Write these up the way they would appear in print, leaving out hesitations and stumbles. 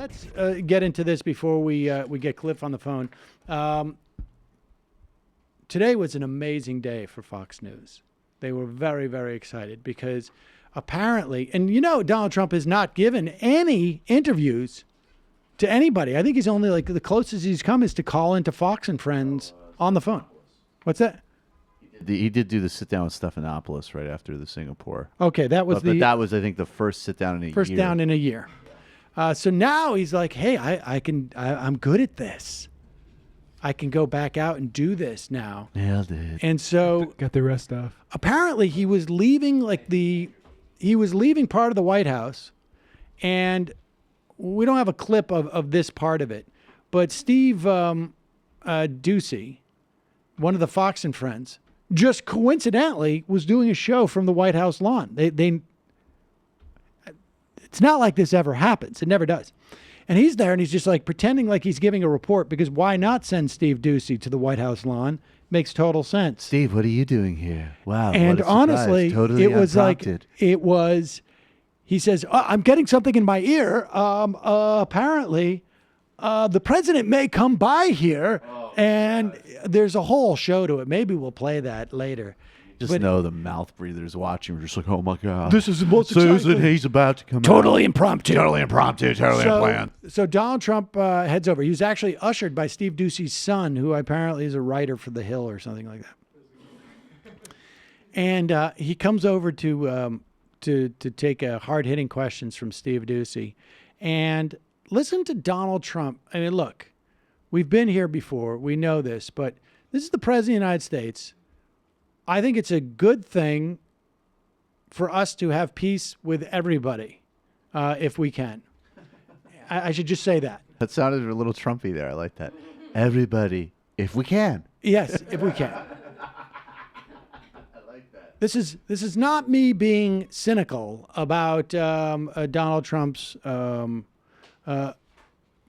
Let's get into this before we get Cliff on the phone. Today was an amazing day for Fox News. They were very, very excited because apparently, and Donald Trump has not given any interviews to anybody. I think he's only the closest he's come is to call into Fox and Friends on the phone. What's that? He did do the sit down with Stephanopoulos right after the Singapore. Okay, that was but that was, I think, the first sit down in a year. First down in a year. So now he's like, hey, I'm good at this. I can go back out and do this now. Nailed it. And so got the rest off. Apparently he was leaving part of the White House, and we don't have a clip of this part of it, but Steve Doocy, one of the Fox and Friends, just coincidentally was doing a show from the White House lawn. It's not like this ever happens. It never does. And he's there and he's just pretending like he's giving a report, because why not send Steve Doocy to the White House lawn? Makes total sense. Steve, what are you doing here? Wow. And honestly, totally it was unprompted. He says, I'm getting something in my ear. Apparently, the president may come by here. And there's a whole show to it. Maybe we'll play that later. Just know the mouth breathers watching. We're just like, oh my God. This is the most Susan, exciting. he's about to come Totally out. impromptu. Totally impromptu. Totally unplanned. So Donald Trump heads over. He was actually ushered by Steve Doocy's son, who apparently is a writer for The Hill or something like that. And he comes over to take hard-hitting questions from Steve Doocy. And listen to Donald Trump. I mean, look, we've been here before. We know this. But this is the President of the United States. I think it's a good thing for us to have peace with everybody, if we can. I should just say that. That sounded a little Trumpy there. I like that. Everybody, if we can. Yes, if we can. I like that. This is not me being cynical about Donald Trump's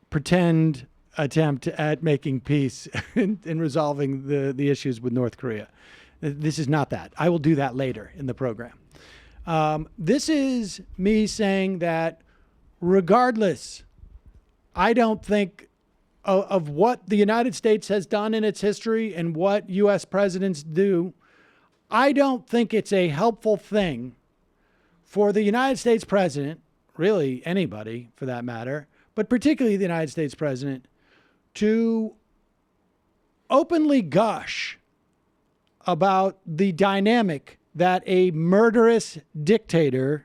pretend attempt at making peace and resolving the issues with North Korea. This is not that. I will do that later in the program. This is me saying that regardless, I don't think of what the United States has done in its history and what U.S. presidents do, I don't think it's a helpful thing for the United States president, really anybody for that matter, but particularly the United States president, to openly gush about the dynamic that a murderous dictator,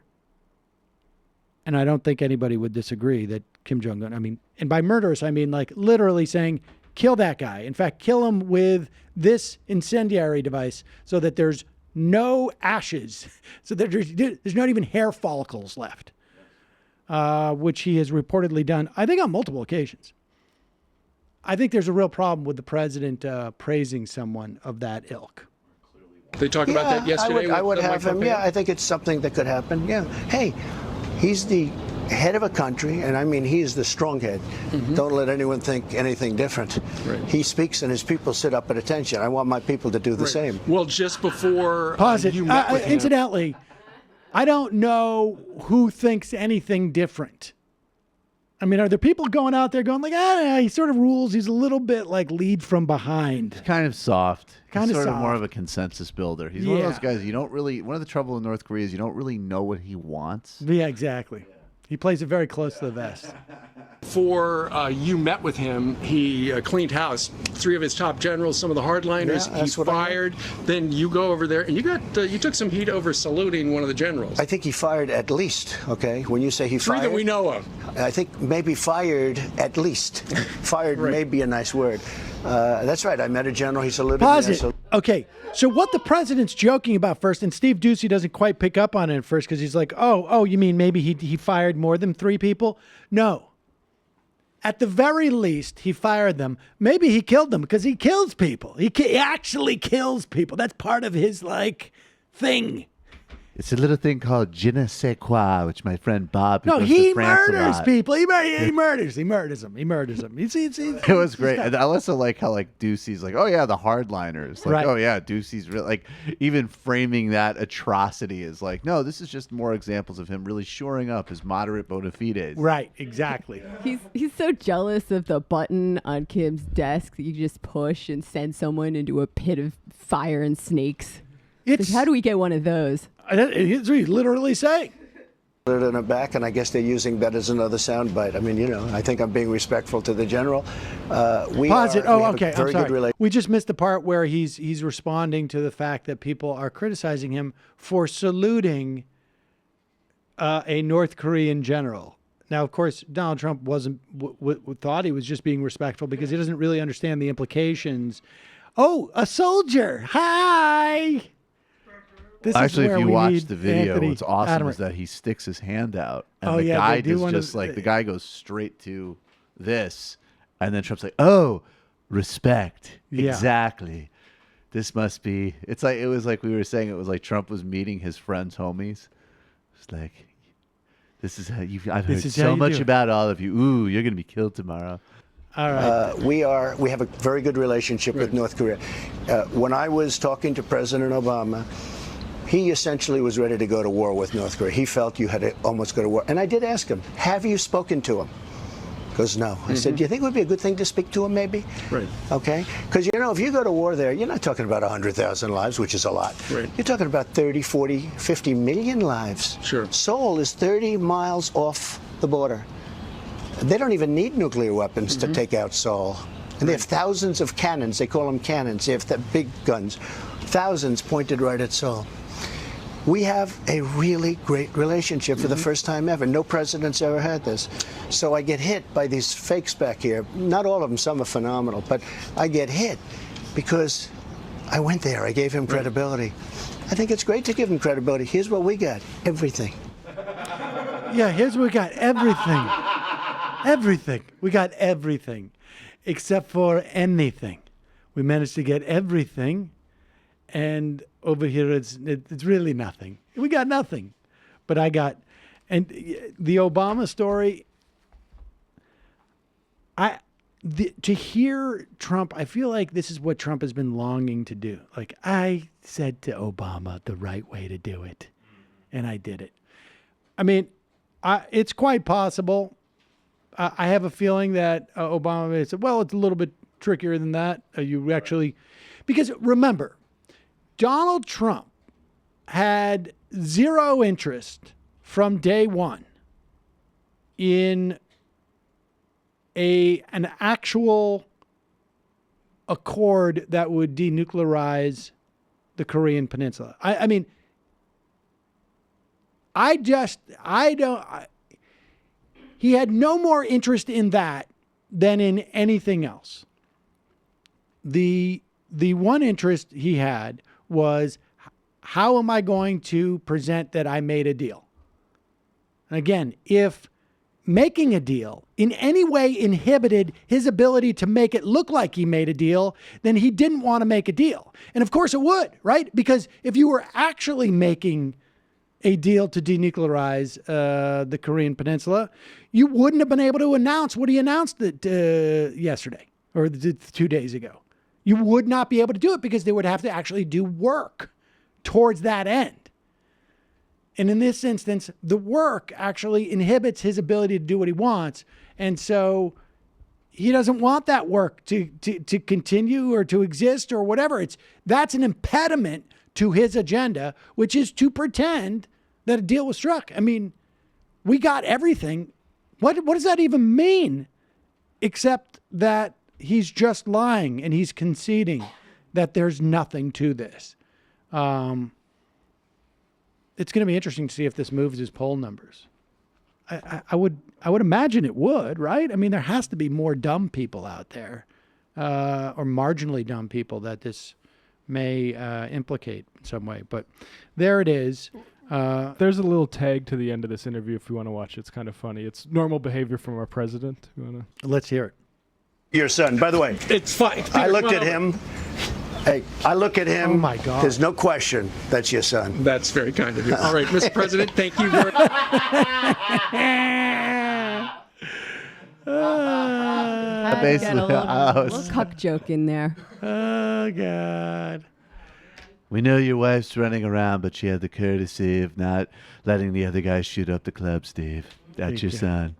and I don't think anybody would disagree that Kim Jong-un, and by murderous, I mean literally saying, kill that guy. In fact, kill him with this incendiary device so that there's no ashes, so that there's not even hair follicles left, which he has reportedly done, I think, on multiple occasions. I think there's a real problem with the president praising someone of that ilk. They talked about that yesterday. I would have him. Yeah, I think it's something that could happen. Yeah. Hey, he's the head of a country, and he's the strong head. Mm-hmm. Don't let anyone think anything different. Right. He speaks and his people sit up at attention. I want my people to do the same. Well, just before Pause it. you met with him. Incidentally, I don't know who thinks anything different. Are there people going out there going he sort of rules. He's a little bit lead from behind. He's kind of soft. Kind of sort soft. of more of a consensus builder. He's one of those guys you don't really, one of the trouble in North Korea is you don't really know what he wants. Yeah, exactly. He plays it very close to the vest. Before you met with him, he cleaned house. 3 of his top generals, some of the hardliners, he fired. Then you go over there, and you took some heat over saluting one of the generals. I think he fired at least, okay? When you say he 3 fired... that we know of. I think maybe fired at least. Fired may be a nice word. That's right. I met a general. He saluted me. Okay, so what the president's joking about first, and Steve Doocy doesn't quite pick up on it at first because he's like, oh, you mean maybe he fired more than 3 people? No. At the very least, he fired them. Maybe he killed them because he kills people. He actually kills people. That's part of his thing. It's a little thing called je ne sais quoi, which my friend Bob. No, goes he to France a murders lot. people. He murders them. It was great. And I also like how like Doocy's like, oh yeah, the hardliners. Like, Right. oh yeah, Doocy's real. Like even framing that atrocity is like, no, this is just more examples of him really shoring up his moderate bona fides. Right, exactly. He's so jealous of the button on Kim's desk that you just push and send someone into a pit of fire and snakes. Like, how do we get one of those? He's literally saying. Put it in the back, and I guess they're using that as another soundbite. I mean, you know, I think I'm being respectful to the general. Pause it. Oh, okay. I'm sorry. Good we just missed the part where he's responding to the fact that people are criticizing him for saluting a North Korean general. Now, of course, Donald Trump thought he was just being respectful because he doesn't really understand the implications. Oh, a soldier! Hi. This Actually, is where if you we watch need the video, Anthony what's awesome Adler. is that he sticks his hand out, and Oh, the yeah, guy they do the guy goes straight to this, and then Trump's like, "Oh, respect, Yeah. exactly. This must be." It's like it was like we were saying. It was like Trump was meeting his friends' homies. It's like, this is how I've heard is how so you much do it. about all of you. Ooh, you're gonna be killed tomorrow. All right. We have a very good relationship with North Korea. When I was talking to President Obama, he essentially was ready to go to war with North Korea. He felt you had to almost go to war. And I did ask him, have you spoken to him? He goes, no. I said, do you think it would be a good thing to speak to him maybe? Right. Okay? Because, you know, if you go to war there, you're not talking about 100,000 lives, which is a lot. Right. You're talking about 30, 40, 50 million lives. Sure. Seoul is 30 miles off the border. They don't even need nuclear weapons to take out Seoul. And they have thousands of cannons. They call them cannons. They have the big guns. Thousands pointed right at Seoul. We have a really great relationship for the first time ever. No president's ever had this. So I get hit by these fakes back here. Not all of them, some are phenomenal, but I get hit because I went there. I gave him credibility. I think it's great to give him credibility. Here's what we got, everything. Yeah, here's what we got. Everything. Everything. We got everything. Except for anything. We managed to get everything. And over here, it's really nothing. We got nothing. But I got, and the Obama story, to hear Trump, I feel like this is what Trump has been longing to do. Like, I said to Obama the right way to do it. And I did it. I mean, it's quite possible. I have a feeling that Obama may say, well, it's a little bit trickier than that. You actually, because remember, Donald Trump had zero interest from day one in an actual accord that would denuclearize the Korean Peninsula. I mean, he had no more interest in that than in anything else. The one interest he had was, how am I going to present that I made a deal? And again, if making a deal in any way inhibited his ability to make it look like he made a deal, then he didn't want to make a deal. And of course it would, right? Because if you were actually making a deal to denuclearize the Korean Peninsula, you wouldn't have been able to announce what he announced yesterday or 2 days ago. You would not be able to do it because they would have to actually do work towards that end. And in this instance, the work actually inhibits his ability to do what he wants. And so he doesn't want that work to continue or to exist or whatever. That's an impediment to his agenda, which is to pretend that a deal was struck. I mean, we got everything. What does that even mean? Except that he's just lying and he's conceding that there's nothing to this. It's going to be interesting to see if this moves his poll numbers. I would imagine it would, right? I mean, there has to be more dumb people out there, or marginally dumb people that this may implicate in some way. But there it is. There's a little tag to the end of this interview if you want to watch it. It's kind of funny. It's normal behavior from our president. You wanna... Let's hear it. Your son, by the way, It's fine. I looked at him. Hey, I look at him. Oh, my God. There's no question that's your son. That's very kind of you. All right, Mr. President, thank you very much. Basically, a little cuck joke in there. Oh, God. we know your wife's running around, but she had the courtesy of not letting the other guy shoot up the club, Steve. That's your son.